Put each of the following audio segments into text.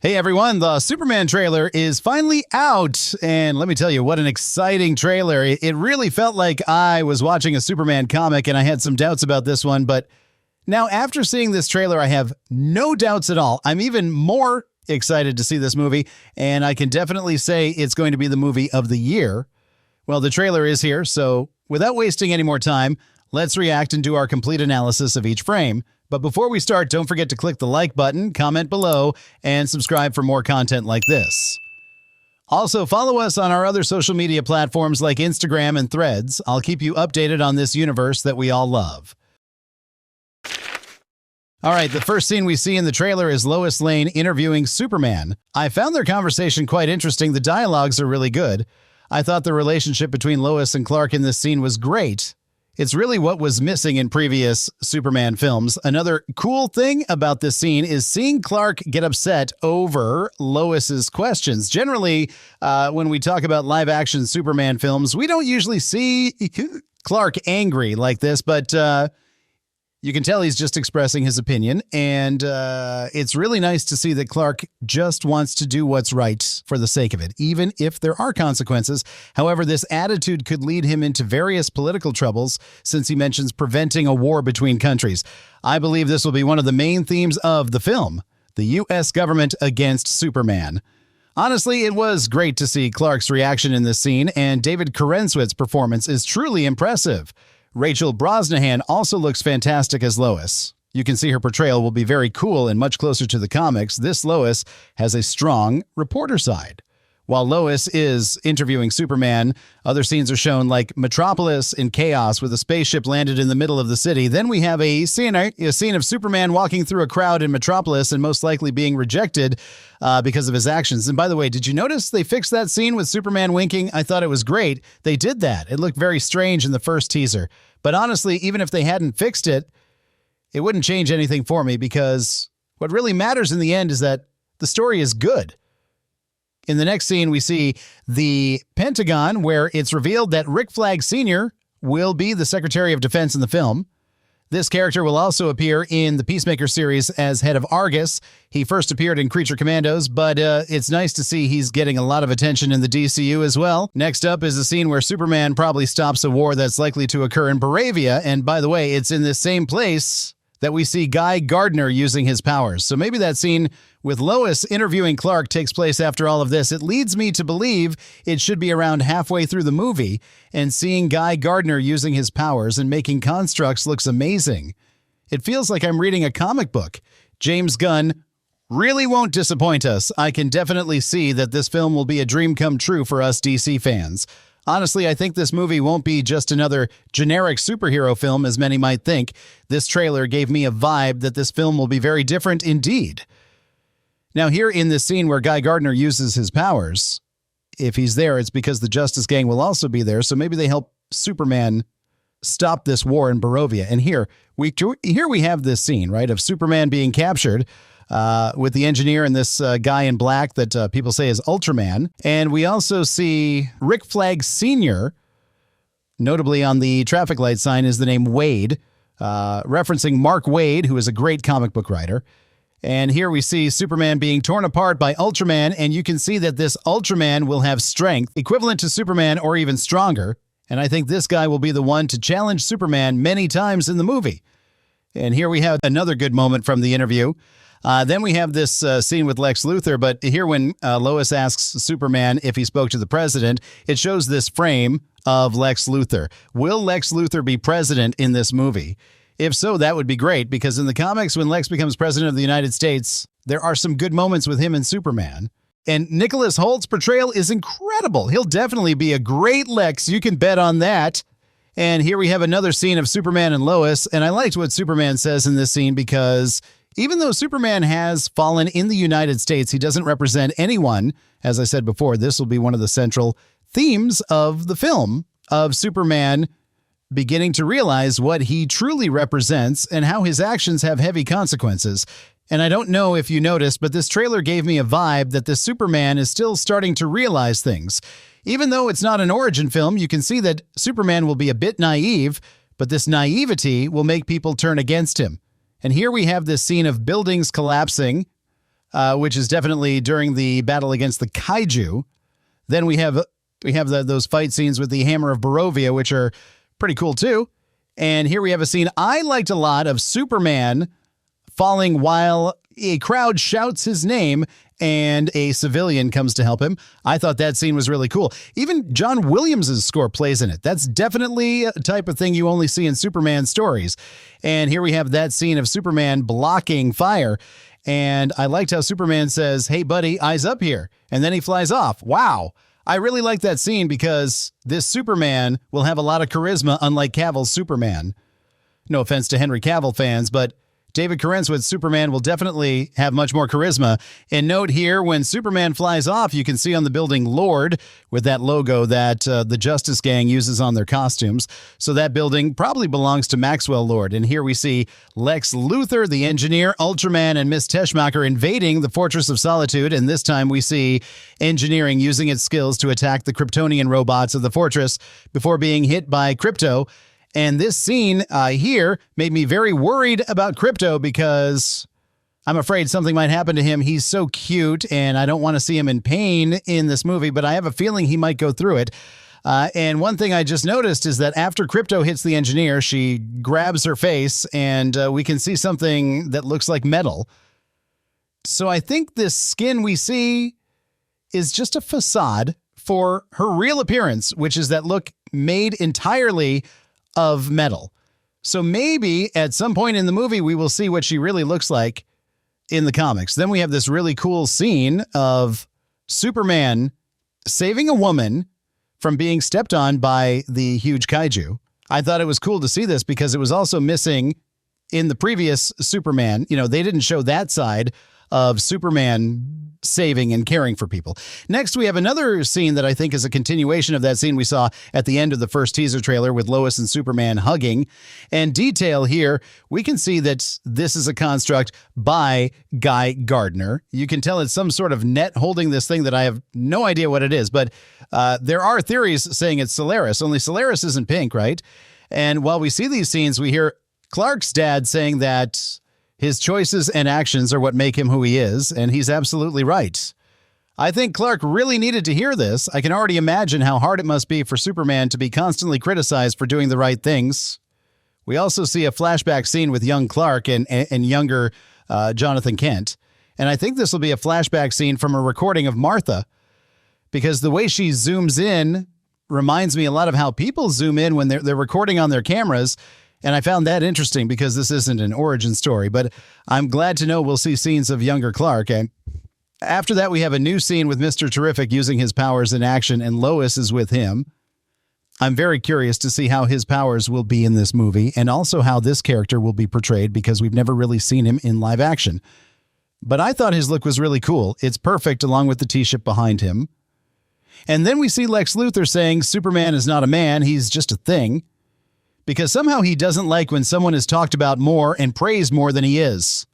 Hey everyone, the Superman trailer is finally out, and let me tell you, what an exciting trailer. It really felt like I was watching a Superman comic, and I had some doubts about this one, but now after seeing this trailer, I have no doubts at all. I'm even more excited to see this movie, and I can definitely say it's going to be the movie of the year. Well, the trailer is here, so without wasting any more time, let's react and do our complete analysis of each frame. But before we start, don't forget to click the like button, comment below, and subscribe for more content like this. Also, follow us on our other social media platforms like Instagram and Threads. I'll keep you updated on this universe that we all love. All right, the first scene we see in the trailer is Lois Lane interviewing Superman. I found their conversation quite interesting. The dialogues are really good. I thought the relationship between Lois and Clark in this scene was great. It's really what was missing in previous Superman films. Another cool thing about this scene is seeing Clark get upset over Lois's questions. Generally, when we talk about live-action Superman films, we don't usually see Clark angry like this, but you can tell he's just expressing his opinion, and it's really nice to see that Clark just wants to do what's right for the sake of it, even if there are consequences. However, this attitude could lead him into various political troubles, since he mentions preventing a war between countries. I believe this will be one of the main themes of the film, the U.S. government against Superman. Honestly, it was great to see Clark's reaction in this scene, and David Corenswet's performance is truly impressive. Rachel Brosnahan also looks fantastic as Lois. You can see her portrayal will be very cool and much closer to the comics. This Lois has a strong reporter side. While Lois is interviewing Superman, other scenes are shown like Metropolis in chaos with a spaceship landed in the middle of the city. Then we have a scene of Superman walking through a crowd in Metropolis and most likely being rejected because of his actions. And by the way, did you notice they fixed that scene with Superman winking? I thought it was great. They did that. It looked very strange in the first teaser. But honestly, even if they hadn't fixed it, it wouldn't change anything for me, because what really matters in the end is that the story is good. In the next scene, we see the Pentagon, where it's revealed that Rick Flag Sr. will be the Secretary of Defense in the film. This character will also appear in the Peacemaker series as head of Argus. He first appeared in Creature Commandos, but it's nice to see he's getting a lot of attention in the DCU as well. Next up is a scene where Superman probably stops a war that's likely to occur in Baravia, and by the way, it's in this same place that we see Guy Gardner using his powers. So maybe that scene with Lois interviewing Clark takes place after all of this. It leads me to believe it should be around halfway through the movie, and seeing Guy Gardner using his powers and making constructs looks amazing. It feels like I'm reading a comic book. James Gunn really won't disappoint us. I can definitely see that this film will be a dream come true for us DC fans. Honestly, I think this movie won't be just another generic superhero film, as many might think. This trailer gave me a vibe that this film will be very different indeed. Now, here in this scene where Guy Gardner uses his powers, if he's there, it's because the Justice Gang will also be there, so maybe they help Superman stop this war in Barovia. And here we have this scene, right, of Superman being captured with the engineer and this guy in black that people say is Ultraman. And we also see Rick Flag Sr., notably on the traffic light sign is the name Wade, referencing Mark Waid, who is a great comic book writer. And here we see Superman being torn apart by Ultraman, and you can see that this Ultraman will have strength equivalent to Superman or even stronger. And I think this guy will be the one to challenge Superman many times in the movie. And here we have another good moment from the interview. Then we have this scene with Lex Luthor, but here when Lois asks Superman if he spoke to the president, it shows this frame of Lex Luthor. Will Lex Luthor be president in this movie? If so, that would be great, because in the comics, when Lex becomes president of the United States, there are some good moments with him and Superman. And Nicholas Holt's portrayal is incredible. He'll definitely be a great Lex. You can bet on that. And here we have another scene of Superman and Lois, and I liked what Superman says in this scene, because even though Superman has fallen in the United States, he doesn't represent anyone. As I said before, this will be one of the central themes of the film, of Superman beginning to realize what he truly represents and how his actions have heavy consequences. And I don't know if you noticed, but this trailer gave me a vibe that this Superman is still starting to realize things. Even though it's not an origin film, you can see that Superman will be a bit naive, but this naivety will make people turn against him. And here we have this scene of buildings collapsing, which is definitely during the battle against the kaiju. Then we have those fight scenes with the Hammer of Barovia, which are pretty cool too. And here we have a scene I liked a lot of Superman falling while a crowd shouts his name and a civilian comes to help him. I thought that scene was really cool. Even John Williams' score plays in it. That's definitely a type of thing you only see in Superman stories. And here we have that scene of Superman blocking fire. And I liked how Superman says, "Hey, buddy, eyes up here." And then he flies off. Wow. I really like that scene because this Superman will have a lot of charisma, unlike Cavill's Superman. No offense to Henry Cavill fans, but David Corenswet's Superman will definitely have much more charisma. And note here, when Superman flies off, you can see on the building Lord with that logo that the Justice Gang uses on their costumes. So that building probably belongs to Maxwell Lord. And here we see Lex Luthor, the engineer, Ultraman, and Miss Teschmacher invading the Fortress of Solitude. And this time we see engineering using its skills to attack the Kryptonian robots of the fortress before being hit by Krypto. And this scene here made me very worried about Krypto because I'm afraid something might happen to him. He's so cute, and I don't want to see him in pain in this movie, but I have a feeling he might go through it. And one thing I just noticed is that after Krypto hits the engineer, she grabs her face, and we can see something that looks like metal. So I think this skin we see is just a facade for her real appearance, which is that look made entirely of metal. So maybe at some point in the movie, we will see what she really looks like in the comics. Then we have this really cool scene of Superman saving a woman from being stepped on by the huge kaiju. I thought it was cool to see this because it was also missing in the previous Superman. You know, they didn't show that side of Superman saving and caring for people. Next, we have another scene that I think is a continuation of that scene we saw at the end of the first teaser trailer with Lois and Superman hugging. And detail here, we can see that this is a construct by Guy Gardner. You can tell it's some sort of net holding this thing that I have no idea what it is, but there are theories saying it's Solaris, only Solaris isn't pink, right? And while we see these scenes, we hear Clark's dad saying that his choices and actions are what make him who he is, and he's absolutely right. I think Clark really needed to hear this. I can already imagine how hard it must be for Superman to be constantly criticized for doing the right things. We also see a flashback scene with young Clark and younger Jonathan Kent. And I think this will be a flashback scene from a recording of Martha, because the way she zooms in reminds me a lot of how people zoom in when they're recording on their cameras. And I found that interesting because this isn't an origin story, but I'm glad to know we'll see scenes of younger Clark. And after that, we have a new scene with Mr. Terrific using his powers in action, and Lois is with him. I'm very curious to see how his powers will be in this movie and also how this character will be portrayed because we've never really seen him in live action. But I thought his look was really cool. It's perfect along with the T-ship behind him. And then we see Lex Luthor saying Superman is not a man, he's just a thing. Because somehow he doesn't like when someone is talked about more and praised more than he is.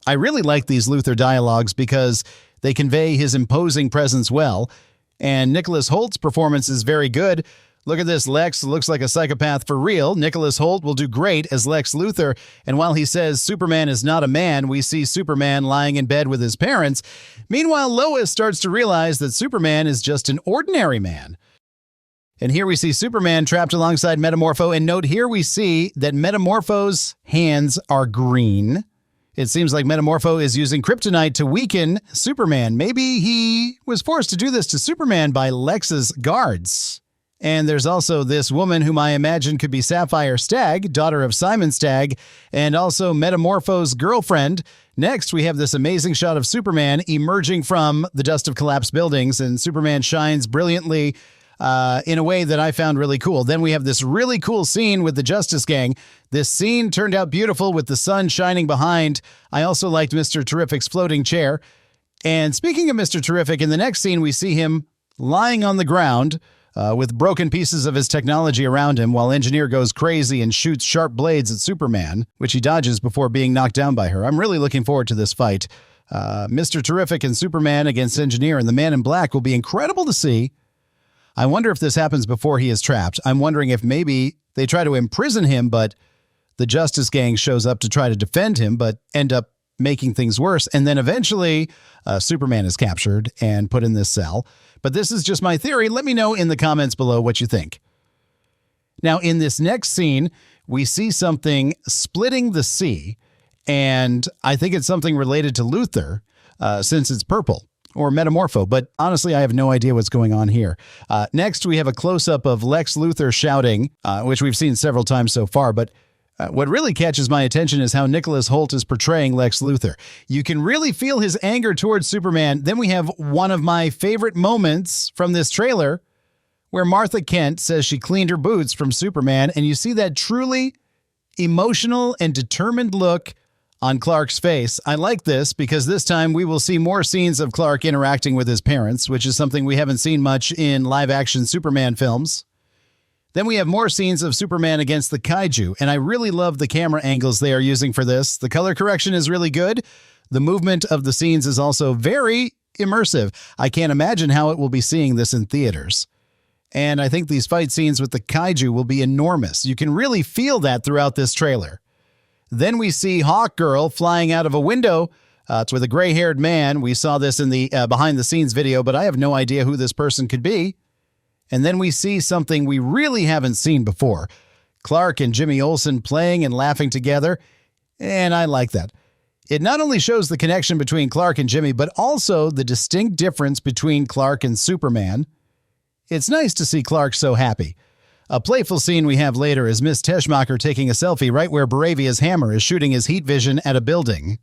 I really like these Luthor dialogues because they convey his imposing presence well, and Nicholas Holt's performance is very good. Look at this, Lex looks like a psychopath for real. Nicholas Holt will do great as Lex Luthor, and while he says Superman is not a man, we see Superman lying in bed with his parents. Meanwhile, Lois starts to realize that Superman is just an ordinary man. And here we see Superman trapped alongside Metamorpho, and note here we see that Metamorpho's hands are green. It seems like Metamorpho is using kryptonite to weaken Superman. Maybe he was forced to do this to Superman by Lex's guards. And there's also this woman whom I imagine could be Sapphire Stagg, daughter of Simon Stagg, and also Metamorpho's girlfriend. Next, we have this amazing shot of Superman emerging from the dust of collapsed buildings, and Superman shines brilliantly in a way that I found really cool. Then we have this really cool scene with the Justice Gang. This scene turned out beautiful with the sun shining behind. I also liked Mr. Terrific's floating chair. And speaking of Mr. Terrific, in the next scene, we see him lying on the ground with broken pieces of his technology around him while Engineer goes crazy and shoots sharp blades at Superman, which he dodges before being knocked down by her. I'm really looking forward to this fight. Mr. Terrific and Superman against Engineer and the Man in Black will be incredible to see. I wonder if this happens before he is trapped. I'm wondering if maybe they try to imprison him, but the Justice Gang shows up to try to defend him, but end up making things worse. And then eventually Superman is captured and put in this cell. But this is just my theory. Let me know in the comments below what you think. Now, in this next scene, we see something splitting the sea, and I think it's something related to Luthor, since it's purple, or Metamorpho, but honestly, I have no idea what's going on here. Next, we have a close-up of Lex Luthor shouting, which we've seen several times so far, but what really catches my attention is how Nicholas Hoult is portraying Lex Luthor. You can really feel his anger towards Superman. Then we have one of my favorite moments from this trailer, where Martha Kent says she cleaned her boots from Superman, and you see that truly emotional and determined look on Clark's face. I like this because this time we will see more scenes of Clark interacting with his parents, which is something we haven't seen much in live-action Superman films. Then we have more scenes of Superman against the kaiju, and I really love the camera angles they are using for this. The color correction is really good. The movement of the scenes is also very immersive. I can't imagine how it will be seeing this in theaters. And I think these fight scenes with the kaiju will be enormous. You can really feel that throughout this trailer. Then we see Hawkgirl flying out of a window. It's with a gray-haired man. We saw this in the behind-the-scenes video, but I have no idea who this person could be. And then we see something we really haven't seen before. Clark and Jimmy Olsen playing and laughing together, and I like that. It not only shows the connection between Clark and Jimmy, but also the distinct difference between Clark and Superman. It's nice to see Clark so happy. A playful scene we have later is Miss Teschmacher taking a selfie right where Baravia's hammer is shooting his heat vision at a building.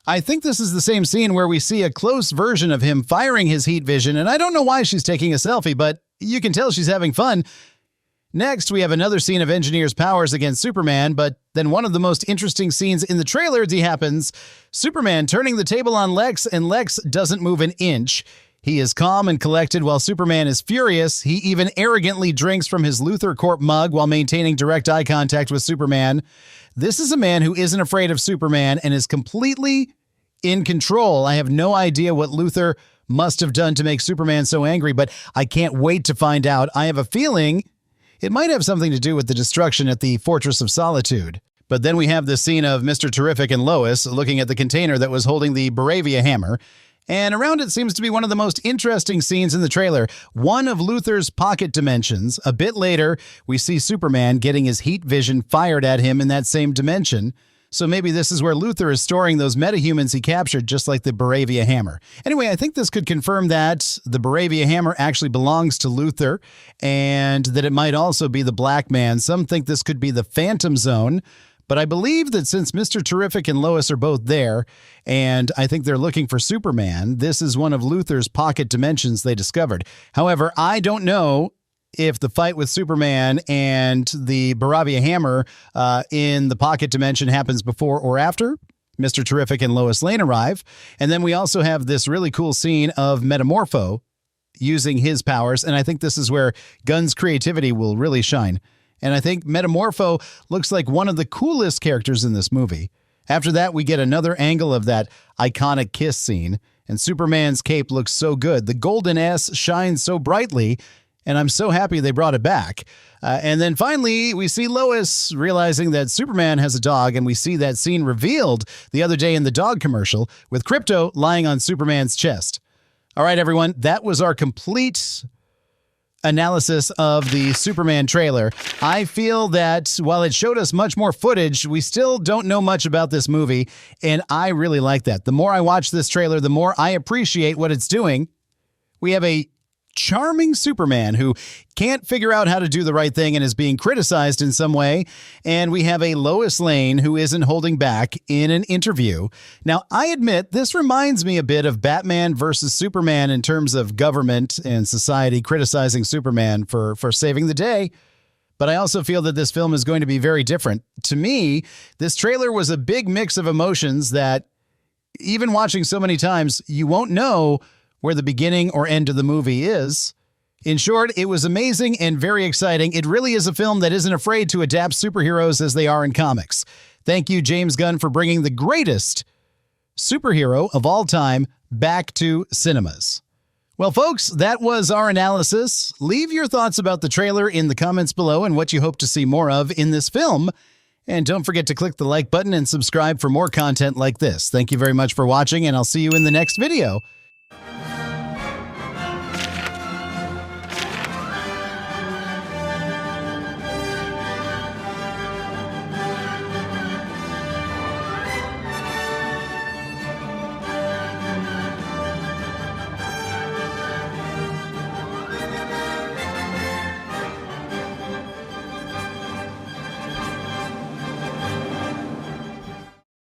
I think this is the same scene where we see a close version of him firing his heat vision, and I don't know why she's taking a selfie, but you can tell she's having fun. Next, we have another scene of Engineer's powers against Superman, but then one of the most interesting scenes in the trailer happens. Superman turning the table on Lex, and Lex doesn't move an inch. He is calm and collected while Superman is furious. He even arrogantly drinks from his Luthor Corp mug while maintaining direct eye contact with Superman. This is a man who isn't afraid of Superman and is completely in control. I have no idea what Luthor must have done to make Superman so angry, but I can't wait to find out. I have a feeling it might have something to do with the destruction at the Fortress of Solitude. But then we have the scene of Mr. Terrific and Lois looking at the container that was holding the Baravia hammer. And around it seems to be one of the most interesting scenes in the trailer, one of Luthor's pocket dimensions. A bit later, we see Superman getting his heat vision fired at him in that same dimension. So maybe this is where Luthor is storing those metahumans he captured, just like the Baravia hammer. Anyway, I think this could confirm that the Baravia hammer actually belongs to Luthor, and that it might also be the Black Man. Some think this could be the Phantom Zone. But I believe that since Mr. Terrific and Lois are both there, and I think they're looking for Superman, this is one of Luthor's pocket dimensions they discovered. However, I don't know if the fight with Superman and the Baravia hammer in the pocket dimension happens before or after Mr. Terrific and Lois Lane arrive. And then we also have this really cool scene of Metamorpho using his powers, and I think this is where Gunn's creativity will really shine. And I think Metamorpho looks like one of the coolest characters in this movie. After that, we get another angle of that iconic kiss scene, and Superman's cape looks so good. The golden S shines so brightly, and I'm so happy they brought it back. And then finally, we see Lois realizing that Superman has a dog, and we see that scene revealed the other day in the dog commercial with Krypto lying on Superman's chest. All right, everyone, that was our complete analysis of the Superman trailer. I feel that while it showed us much more footage, we still don't know much about this movie, and I really like that. The more I watch this trailer, the more I appreciate what it's doing. We have a charming Superman who can't figure out how to do the right thing and is being criticized in some way. And we have a Lois Lane who isn't holding back in an interview. Now, I admit this reminds me a bit of Batman versus Superman in terms of government and society criticizing Superman for saving the day. But I also feel that this film is going to be very different. To me, this trailer was a big mix of emotions that even watching so many times, you won't know where the beginning or end of the movie is. In short, it was amazing and very exciting. It really is a film that isn't afraid to adapt superheroes as they are in comics. Thank you, James Gunn, for bringing the greatest superhero of all time back to cinemas. Well, folks, that was our analysis. Leave your thoughts about the trailer in the comments below and what you hope to see more of in this film. And don't forget to click the like button and subscribe for more content like this. Thank you very much for watching, and I'll see you in the next video.